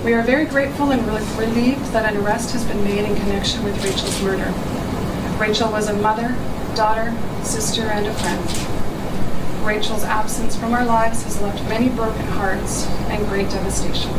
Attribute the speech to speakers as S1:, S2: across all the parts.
S1: We are very grateful and relieved that an arrest has been made in connection with Rachel's murder. Rachel was a mother, daughter, sister, and a friend. Rachel's absence from our lives has left many broken hearts and great devastation.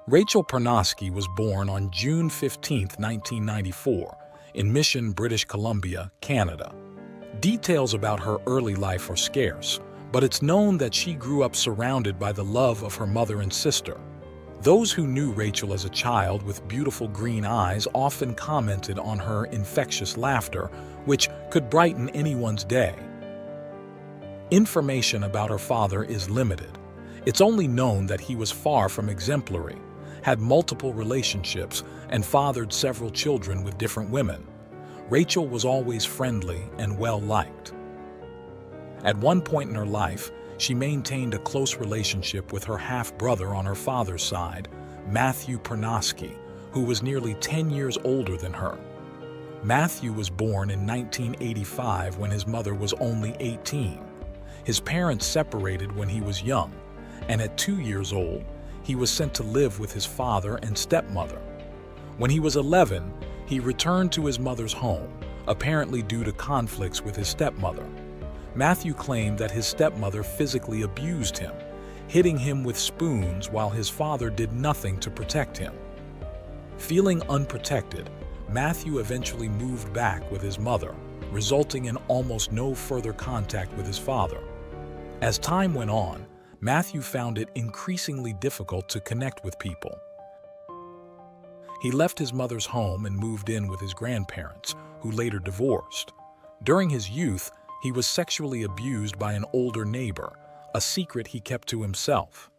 S2: Rachel Pernosky was born on June 15, 1994, in Mission, British Columbia, Canada. Details about her early life are scarce, but it's known that she grew up surrounded by the love of her mother and sister. Those who knew Rachel as a child with beautiful green eyes often commented on her infectious laughter, which could brighten anyone's day. Information about her father is limited. It's only known that he was far from exemplary, had multiple relationships, and fathered several children with different women. Rachel was always friendly and well-liked. At one point in her life, she maintained a close relationship with her half-brother on her father's side, Matthew Pernosky, who was nearly 10 years older than her. Matthew was born in 1985 when his mother was only 18. His parents separated when he was young, and at 2 years old, he was sent to live with his father and stepmother. When he was 11, he returned to his mother's home, apparently due to conflicts with his stepmother. Matthew claimed that his stepmother physically abused him, hitting him with spoons while his father did nothing to protect him. Feeling unprotected, Matthew eventually moved back with his mother, resulting in almost no further contact with his father. As time went on, Matthew found it increasingly difficult to connect with people. He left his mother's home and moved in with his grandparents, who later divorced. During his youth, he was sexually abused by an older neighbor, a secret he kept to himself.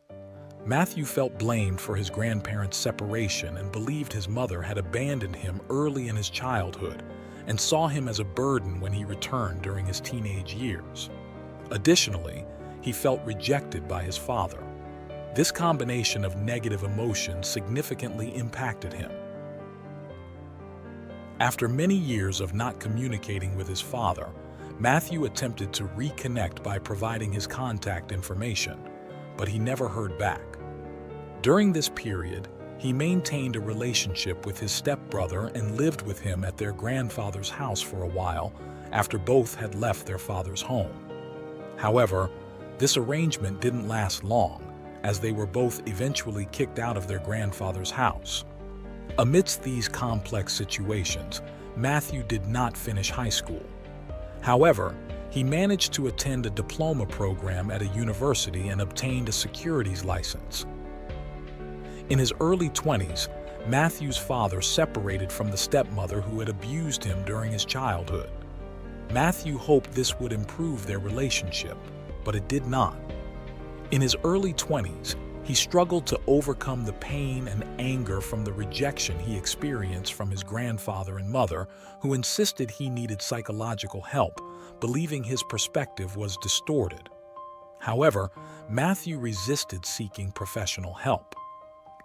S2: Matthew felt blamed for his grandparents' separation and believed his mother had abandoned him early in his childhood and saw him as a burden when he returned during his teenage years. Additionally, he felt rejected by his father. This combination of negative emotions significantly impacted him. After many years of not communicating with his father, Matthew attempted to reconnect by providing his contact information, but he never heard back. During this period, he maintained a relationship with his stepbrother and lived with him at their grandfather's house for a while after both had left their father's home. However, this arrangement didn't last long, as they were both eventually kicked out of their grandfather's house. Amidst these complex situations, Matthew did not finish high school. However, he managed to attend a diploma program at a university and obtained a securities license. In his early 20s, Matthew's father separated from the stepmother who had abused him during his childhood. Matthew hoped this would improve their relationship, but it did not. In his early 20s, he struggled to overcome the pain and anger from the rejection he experienced from his grandfather and mother, who insisted he needed psychological help, believing his perspective was distorted. However, Matthew resisted seeking professional help.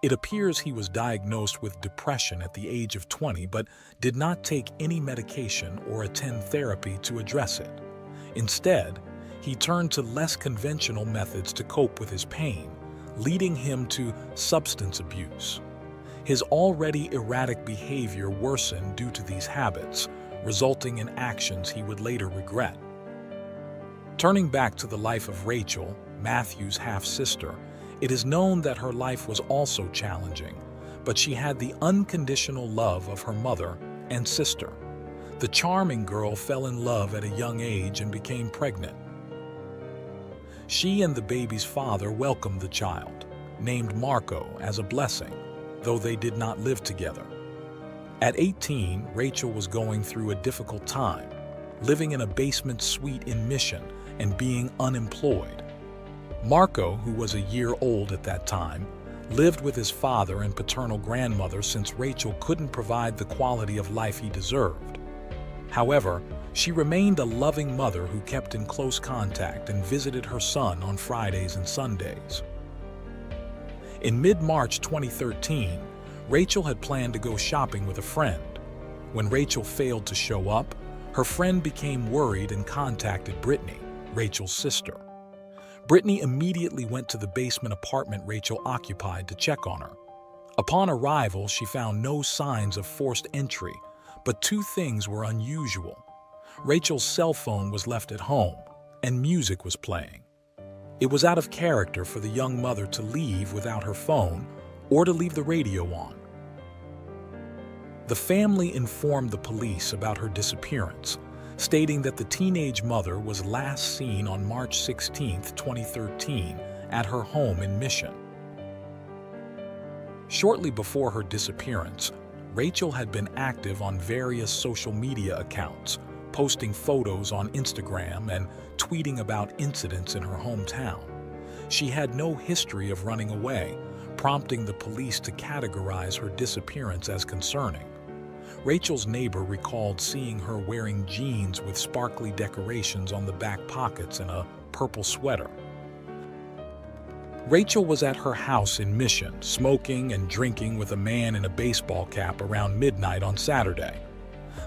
S2: It appears he was diagnosed with depression at the age of 20, but did not take any medication or attend therapy to address it. Instead, he turned to less conventional methods to cope with his pain, leading him to substance abuse. His already erratic behavior worsened due to these habits, resulting in actions he would later regret. Turning back to the life of Rachel, Matthew's half-sister, it is known that her life was also challenging, but she had the unconditional love of her mother and sister. The charming girl fell in love at a young age and became pregnant. She and the baby's father welcomed the child, named Marco, as a blessing, though they did not live together. At 18, Rachel was going through a difficult time, living in a basement suite in Mission and being unemployed. Marco, who was a year old at that time, lived with his father and paternal grandmother since Rachel couldn't provide the quality of life he deserved. However, she remained a loving mother who kept in close contact and visited her son on Fridays and Sundays. In mid-March 2013, Rachel had planned to go shopping with a friend. When Rachel failed to show up, her friend became worried and contacted Brittany, Rachel's sister. Brittany immediately went to the basement apartment Rachel occupied to check on her. Upon arrival, she found no signs of forced entry, but two things were unusual. Rachel's cell phone was left at home, and music was playing. It was out of character for the young mother to leave without her phone or to leave the radio on. The family informed the police about her disappearance, stating that the teenage mother was last seen on March 16, 2013, at her home in Mission. Shortly before her disappearance, Rachel had been active on various social media accounts, posting photos on Instagram and tweeting about incidents in her hometown. She had no history of running away, prompting the police to categorize her disappearance as concerning. Rachel's neighbor recalled seeing her wearing jeans with sparkly decorations on the back pockets and a purple sweater. Rachel was at her house in Mission, smoking and drinking with a man in a baseball cap around midnight on Saturday.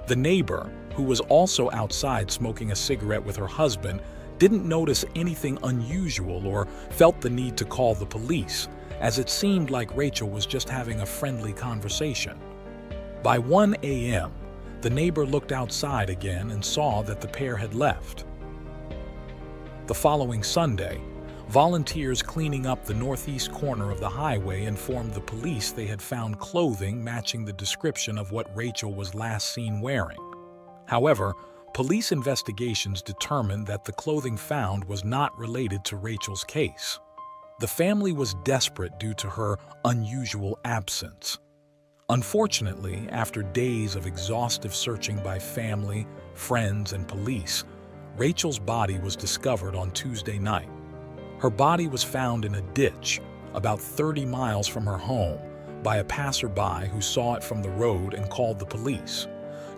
S2: The neighbor, who was also outside smoking a cigarette with her husband, didn't notice anything unusual or felt the need to call the police, as it seemed like Rachel was just having a friendly conversation. By 1 a.m., the neighbor looked outside again and saw that the pair had left. The following Sunday, volunteers cleaning up the northeast corner of the highway informed the police they had found clothing matching the description of what Rachel was last seen wearing. However, police investigations determined that the clothing found was not related to Rachel's case. The family was desperate due to her unusual absence. Unfortunately, after days of exhaustive searching by family, friends, and police, Rachel's body was discovered on Tuesday night. Her body was found in a ditch about 30 miles from her home by a passerby who saw it from the road and called the police.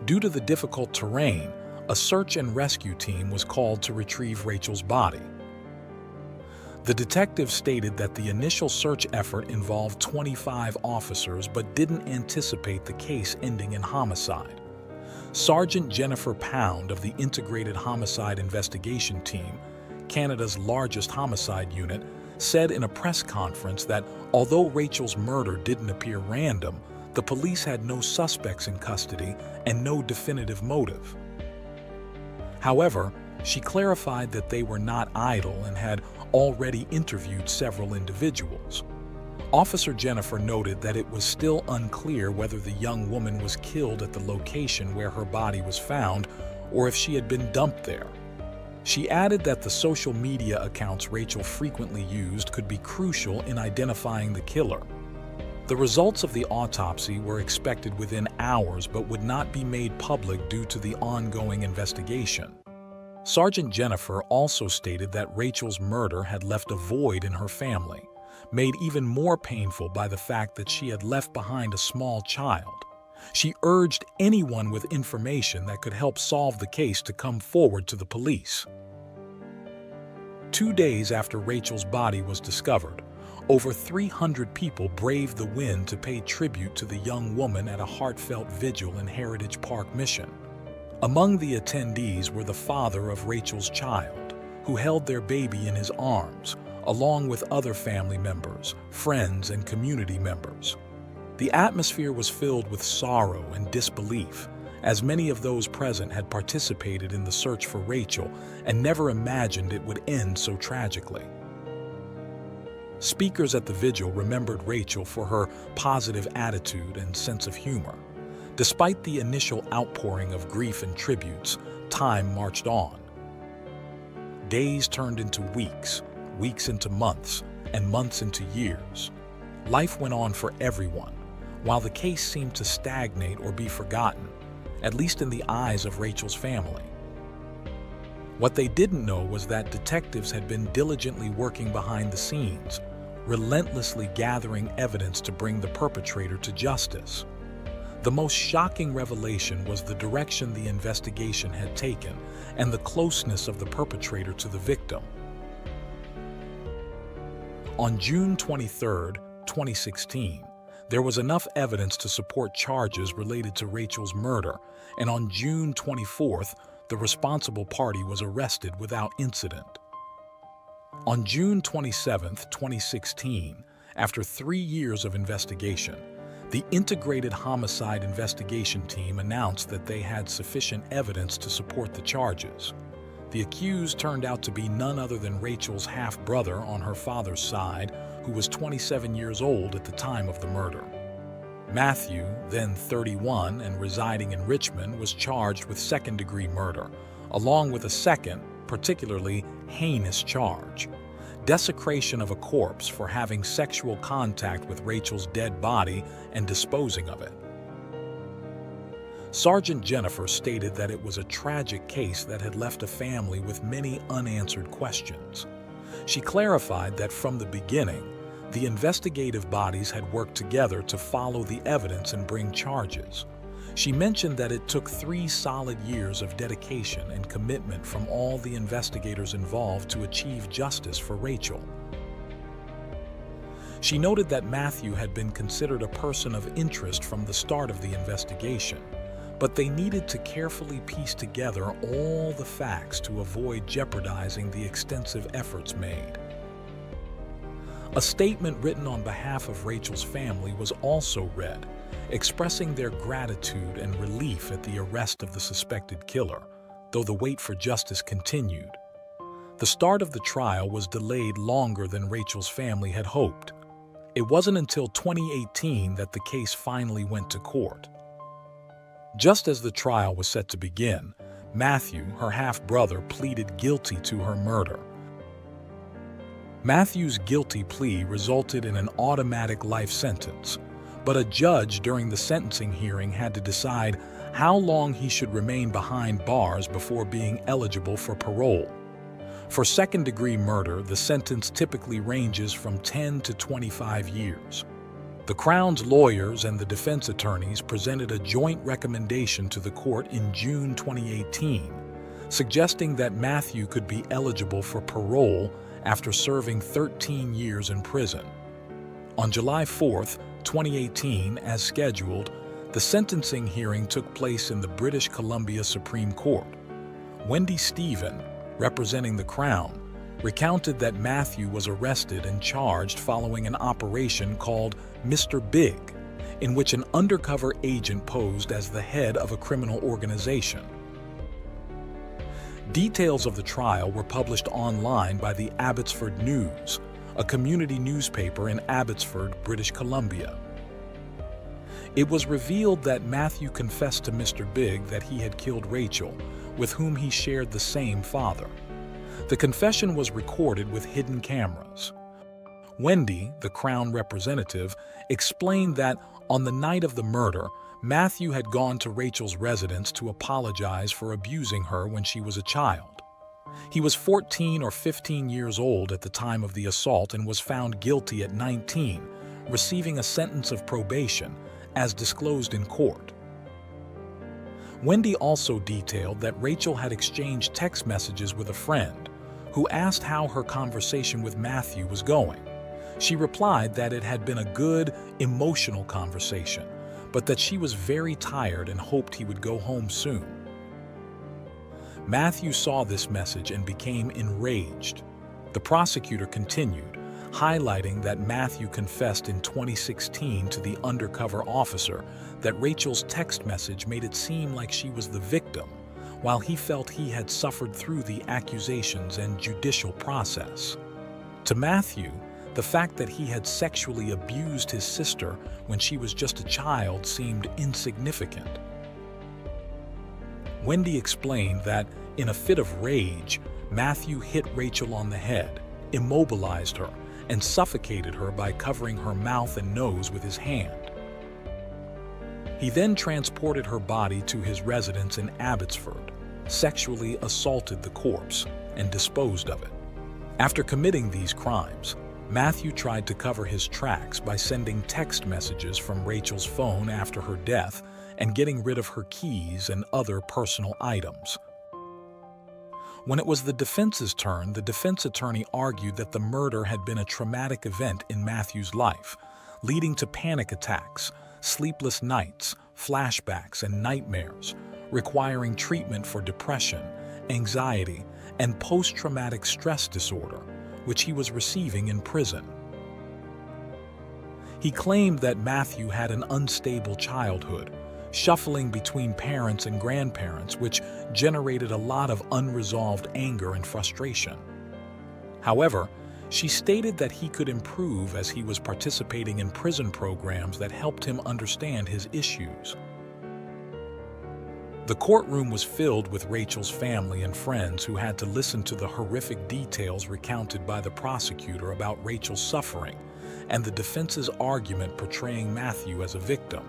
S2: Due to the difficult terrain, a search and rescue team was called to retrieve Rachel's body. The detective stated that the initial search effort involved 25 officers but didn't anticipate the case ending in homicide. Sergeant Jennifer Pound of the Integrated Homicide Investigation Team, Canada's largest homicide unit, said in a press conference that although Rachel's murder didn't appear random, the police had no suspects in custody and no definitive motive. However, she clarified that they were not idle and had already interviewed several individuals. Officer Jennifer noted that it was still unclear whether the young woman was killed at the location where her body was found or if she had been dumped there. She added that the social media accounts Rachel frequently used could be crucial in identifying the killer. The results of the autopsy were expected within hours but would not be made public due to the ongoing investigation. Sergeant Jennifer also stated that Rachel's murder had left a void in her family, made even more painful by the fact that she had left behind a small child. She urged anyone with information that could help solve the case to come forward to the police. 2 days after Rachel's body was discovered, over 300 people braved the wind to pay tribute to the young woman at a heartfelt vigil in Heritage Park, Mission. Among the attendees were the father of Rachel's child, who held their baby in his arms, along with other family members, friends, and community members. The atmosphere was filled with sorrow and disbelief, as many of those present had participated in the search for Rachel and never imagined it would end so tragically. Speakers at the vigil remembered Rachel for her positive attitude and sense of humor. Despite the initial outpouring of grief and tributes, time marched on. Days turned into weeks, weeks into months, and months into years. Life went on for everyone, while the case seemed to stagnate or be forgotten, at least in the eyes of Rachel's family. What they didn't know was that detectives had been diligently working behind the scenes, relentlessly gathering evidence to bring the perpetrator to justice. The most shocking revelation was the direction the investigation had taken and the closeness of the perpetrator to the victim. On June 23, 2016, there was enough evidence to support charges related to Rachel's murder, and on June 24th, the responsible party was arrested without incident. On June 27, 2016, after 3 years of investigation, the Integrated Homicide Investigation Team announced that they had sufficient evidence to support the charges. The accused turned out to be none other than Rachel's half-brother on her father's side, who was 27 years old at the time of the murder. Matthew, then 31 and residing in Richmond, was charged with second-degree murder, along with a second, particularly heinous charge: desecration of a corpse for having sexual contact with Rachel's dead body and disposing of it. Sergeant Jennifer stated that it was a tragic case that had left a family with many unanswered questions. She clarified that from the beginning, the investigative bodies had worked together to follow the evidence and bring charges. She mentioned that it took 3 solid years of dedication and commitment from all the investigators involved to achieve justice for Rachel. She noted that Matthew had been considered a person of interest from the start of the investigation, but they needed to carefully piece together all the facts to avoid jeopardizing the extensive efforts made. A statement written on behalf of Rachel's family was also read, expressing their gratitude and relief at the arrest of the suspected killer, though the wait for justice continued. The start of the trial was delayed longer than Rachel's family had hoped. It wasn't until 2018 that the case finally went to court. Just as the trial was set to begin, Matthew, her half-brother, pleaded guilty to her murder. Matthew's guilty plea resulted in an automatic life sentence, but a judge during the sentencing hearing had to decide how long he should remain behind bars before being eligible for parole. For second-degree murder, the sentence typically ranges from 10 to 25 years. The Crown's lawyers and the defense attorneys presented a joint recommendation to the court in June 2018, suggesting that Matthew could be eligible for parole after serving 13 years in prison. On July 4, 2018, as scheduled, the sentencing hearing took place in the British Columbia Supreme Court. Wendy Stephen, representing the Crown, recounted that Matthew was arrested and charged following an operation called Mr. Big, in which an undercover agent posed as the head of a criminal organization. Details of the trial were published online by the Abbotsford News, a community newspaper in Abbotsford, British Columbia. It was revealed that Matthew confessed to Mr. Big that he had killed Rachel, with whom he shared the same father. The confession was recorded with hidden cameras. Wendy, the Crown representative, explained that on the night of the murder, Matthew had gone to Rachel's residence to apologize for abusing her when she was a child. He was 14 or 15 years old at the time of the assault and was found guilty at 19, receiving a sentence of probation, as disclosed in court. Wendy also detailed that Rachel had exchanged text messages with a friend, who asked how her conversation with Matthew was going. She replied that it had been a good, emotional conversation, but that she was very tired and hoped he would go home soon. Matthew saw this message and became enraged. The prosecutor continued, highlighting that Matthew confessed in 2016 to the undercover officer that Rachel's text message made it seem like she was the victim, while he felt he had suffered through the accusations and judicial process. To Matthew, the fact that he had sexually abused his sister when she was just a child seemed insignificant. Wendy explained that, in a fit of rage, Matthew hit Rachel on the head, immobilized her, and suffocated her by covering her mouth and nose with his hand. He then transported her body to his residence in Abbotsford. sexually assaulted the corpse and disposed of it. After committing these crimes, Matthew tried to cover his tracks by sending text messages from Rachel's phone after her death and getting rid of her keys and other personal items. When it was the defense's turn, the defense attorney argued that the murder had been a traumatic event in Matthew's life, leading to panic attacks, sleepless nights, flashbacks, and nightmares, requiring treatment for depression, anxiety, and post-traumatic stress disorder, which he was receiving in prison. He claimed that Matthew had an unstable childhood, shuffling between parents and grandparents, which generated a lot of unresolved anger and frustration. However, she stated that he could improve as he was participating in prison programs that helped him understand his issues. The courtroom was filled with Rachel's family and friends who had to listen to the horrific details recounted by the prosecutor about Rachel's suffering and the defense's argument portraying Matthew as a victim.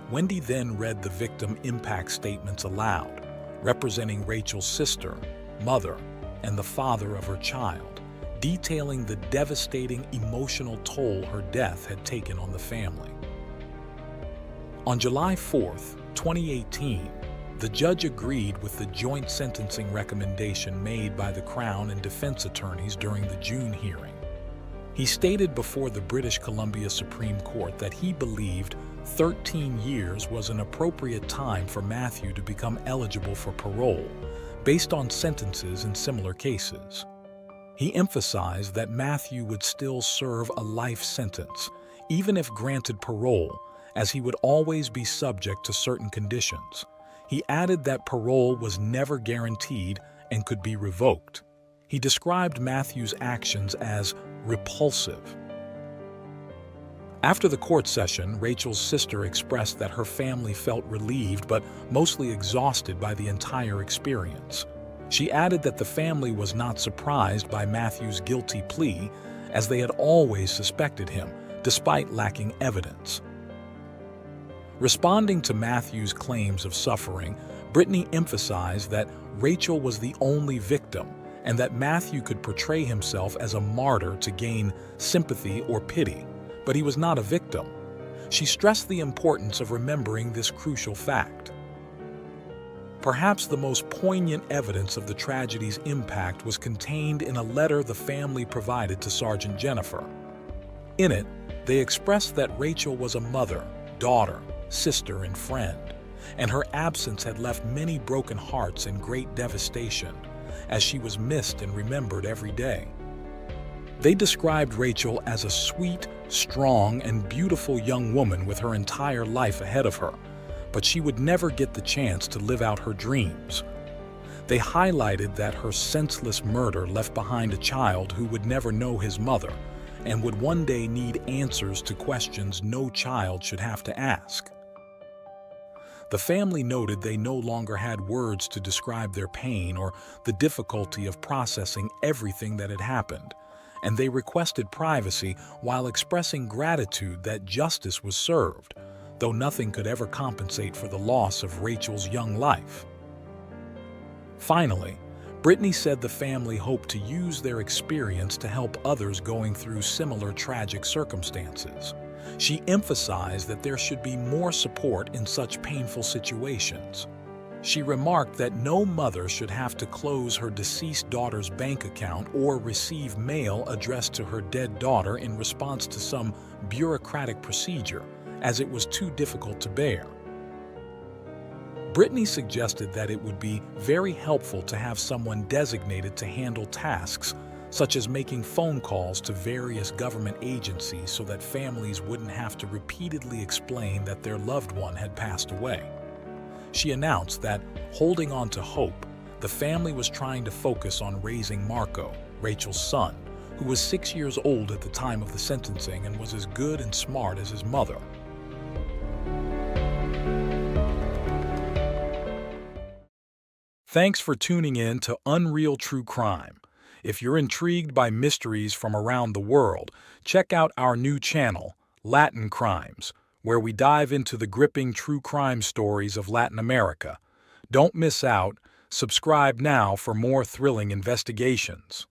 S2: Wendy then read the victim impact statements aloud, representing Rachel's sister, mother, and the father of her child, detailing the devastating emotional toll her death had taken on the family. On July 4th, 2018, the judge agreed with the joint sentencing recommendation made by the Crown and defense attorneys during the June hearing. He stated before the British Columbia Supreme Court that he believed 13 years was an appropriate time for Matthew to become eligible for parole, based on sentences in similar cases. He emphasized that Matthew would still serve a life sentence, even if granted parole, as he would always be subject to certain conditions. He added that parole was never guaranteed and could be revoked. He described Matthew's actions as repulsive. After the court session, Rachel's sister expressed that her family felt relieved but mostly exhausted by the entire experience. She added that the family was not surprised by Matthew's guilty plea, as they had always suspected him, despite lacking evidence. Responding to Matthew's claims of suffering, Brittany emphasized that Rachel was the only victim and that Matthew could portray himself as a martyr to gain sympathy or pity, but he was not a victim. She stressed the importance of remembering this crucial fact. Perhaps the most poignant evidence of the tragedy's impact was contained in a letter the family provided to Sergeant Jennifer. In it, they expressed that Rachel was a mother, daughter, sister, and friend, and her absence had left many broken hearts and great devastation, as she was missed and remembered every day. They described Rachel as a sweet, strong, and beautiful young woman with her entire life ahead of her, but she would never get the chance to live out her dreams. They highlighted that her senseless murder left behind a child who would never know his mother and would one day need answers to questions no child should have to ask. The family noted they no longer had words to describe their pain or the difficulty of processing everything that had happened, and they requested privacy while expressing gratitude that justice was served, though nothing could ever compensate for the loss of Rachel's young life. Finally, Brittany said the family hoped to use their experience to help others going through similar tragic circumstances. She emphasized that there should be more support in such painful situations. She remarked that no mother should have to close her deceased daughter's bank account or receive mail addressed to her dead daughter in response to some bureaucratic procedure, as it was too difficult to bear. Brittany suggested that it would be very helpful to have someone designated to handle tasks such as making phone calls to various government agencies so that families wouldn't have to repeatedly explain that their loved one had passed away. She announced that, holding on to hope, the family was trying to focus on raising Marco, Rachel's son, who was 6 years old at the time of the sentencing and was as good and smart as his mother. Thanks for tuning in to Unreal True Crime. If you're intrigued by mysteries from around the world, check out our new channel, Latin Crimes, where we dive into the gripping true crime stories of Latin America. Don't miss out. Subscribe now for more thrilling investigations.